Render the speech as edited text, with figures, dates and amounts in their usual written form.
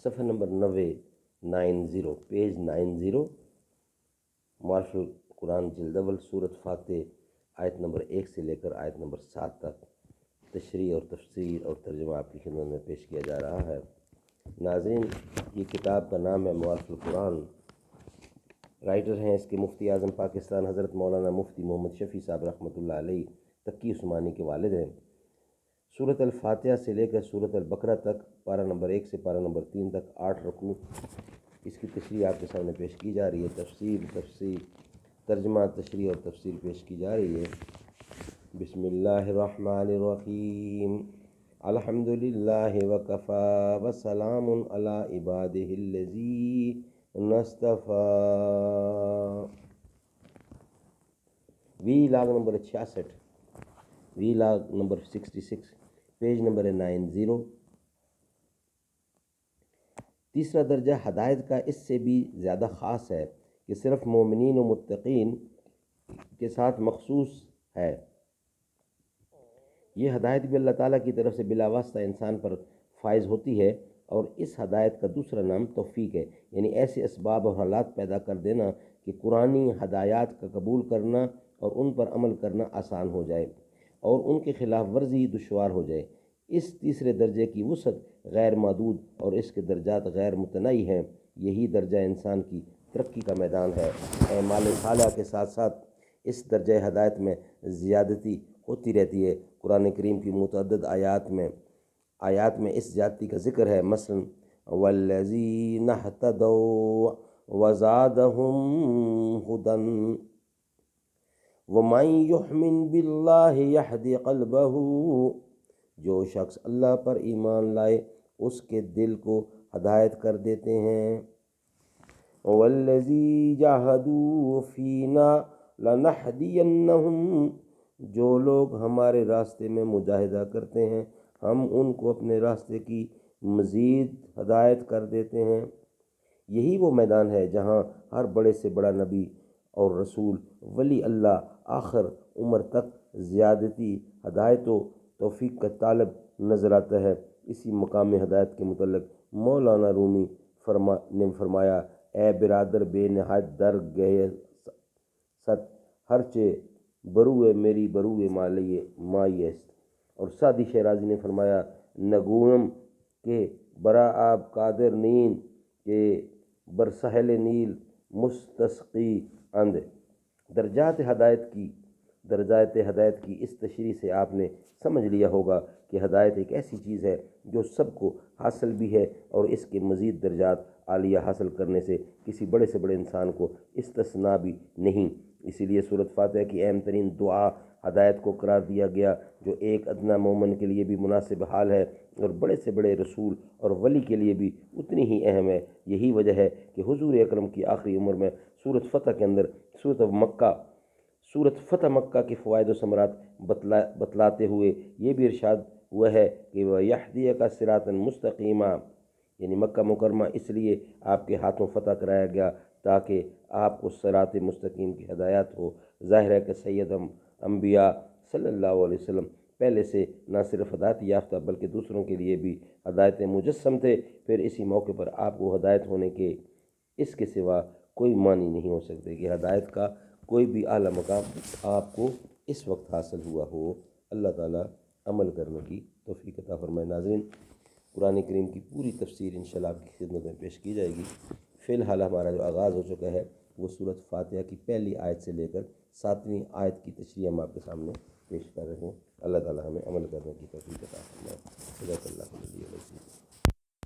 صفحہ number 90 page 90، معارف القرآن جلد اول، سورۃ فاتح، آیت نمبر 1 سے لے کر آیت نمبر 7 تک تشریح اور تفسیر اور ترجمہ آپ کی خدمت میں پیش کیا جا رہا ہے۔ ناظرین، یہ کتاب کا نام ہے معارف القرآن۔ رائٹر ہیں اس کے مفتی اعظم پاکستان حضرت مولانا مفتی محمد شفیع صاحب رحمۃ اللہ علیہ، تقی عثمانی کے والد ہیں۔ سورۃ الفاتحہ سے لے کر سورۃ البقرہ تک، پارہ نمبر 1 سے پارہ نمبر 3 تک 8 رکوع، اس کی تشریح آپ کے سامنے پیش کی جا رہی ہے۔ تفسیر ترجمہ، تشریح اور تفسیر پیش کی جا رہی ہے۔ بسم اللہ الرحمن الرحیم، الحمد للہ وکفیٰ وسلام علی عبادہ الذین اصطفیٰ۔ وی لاگ نمبر 66، وی لاگ نمبر 66، پیج نمبر 90۔ تیسرا درجہ ہدایت کا اس سے بھی زیادہ خاص ہے کہ صرف مومنین و متقین کے ساتھ مخصوص ہے۔ یہ ہدایت بھی اللہ تعالیٰ کی طرف سے بلا واسطہ انسان پر فائز ہوتی ہے، اور اس ہدایت کا دوسرا نام توفیق ہے، یعنی ایسے اسباب اور حالات پیدا کر دینا کہ قرآنی ہدایات کا قبول کرنا اور ان پر عمل کرنا آسان ہو جائے اور ان کے خلاف ورزی دشوار ہو جائے۔ اس تیسرے درجے کی وسعت غیر محدود اور اس کے درجات غیر متناہی ہیں۔ یہی درجہ انسان کی ترقی کا میدان ہے۔ اعمال صالحہ کے ساتھ ساتھ اس درجہ ہدایت میں زیادتی ہوتی رہتی ہے۔ قرآن کریم کی متعدد آیات میں اس زیادتی کا ذکر ہے۔ مثلا والذین اہتدوا وزادہم ھدی ومن یؤمن باللہ یہد قلبہ، جو شخص اللہ پر ایمان لائے اس کے دل کو ہدایت کر دیتے ہیں۔ والذی جاہدوا فینا لنہدینہم، جو لوگ ہمارے راستے میں مجاہدہ کرتے ہیں ہم ان کو اپنے راستے کی مزید ہدایت کر دیتے ہیں۔ یہی وہ میدان ہے جہاں ہر بڑے سے بڑا نبی اور رسول، ولی اللہ، آخر عمر تک زیادتی، ہدایت و توفیق کا طالب نظر آتا ہے۔ اسی مقام ہدایت کے متعلق مولانا رومی نے فرمایا، اے برادر بے نہایت درگہ ست، ہرچہ بروئے میری بروئے مائی است۔ اور سعدی شیرازی نے فرمایا، نگویم کہ برا آب قادر نین کہ بر ساحل نیل مستسقی اند۔ درجات ہدایت کی اس تشریح سے آپ نے سمجھ لیا ہوگا کہ ہدایت ایک ایسی چیز ہے جو سب کو حاصل بھی ہے، اور اس کے مزید درجات عالیہ حاصل کرنے سے کسی بڑے سے بڑے انسان کو استثناء بھی نہیں۔ اسی لیے سورۃ فاتحہ کی اہم ترین دعا ہدایت کو قرار دیا گیا، جو ایک ادنا مومن کے لیے بھی مناسب حال ہے اور بڑے سے بڑے رسول اور ولی کے لیے بھی اتنی ہی اہم ہے۔ یہی وجہ ہے کہ حضور اکرم کی آخری عمر میں سورۃ فتح کے اندر سورۃ فتح مکہ کے فوائد و ثمرات بتلاتے ہوئے یہ بھی ارشاد ہوا ہے کہ وَيَهْدِيَكَ صِرَاطًا مُسْتَقِيمًا، یعنی مکہ مکرمہ اس لیے آپ کے ہاتھوں فتح کرایا گیا تاکہ آپ کو صراط مستقیم کی ہدایات ہو۔ ظاہر ہے کہ سید انبیاء صلی اللہ علیہ وسلم پہلے سے نہ صرف ہدایت یافتہ بلکہ دوسروں کے لیے بھی ہدایت مجسم تھے۔ پھر اسی موقع پر آپ کو ہدایت ہونے کے اس کے سوا کوئی معنی نہیں ہو سکتے کہ ہدایت کا کوئی بھی اعلیٰ مقام آپ کو اس وقت حاصل ہوا ہو۔ اللہ تعالیٰ عمل کرنے کی توفیق عطا فرمائے۔ ناظرین، قرآن کریم کی پوری تفسیر انشاءاللہ آپ کی خدمت میں پیش کی جائے گی۔ فی الحال ہمارا جو آغاز ہو چکا ہے وہ سورۃ فاتحہ کی پہلی آیت سے لے کر 7ویں آیت کی تشریح ہم آپ کے سامنے پیش کر رہے ہیں۔ اللہ تعالیٰ ہمیں عمل کرنے کی توفیق عطا فرمائے۔ صدق اللہ العلی العظیم۔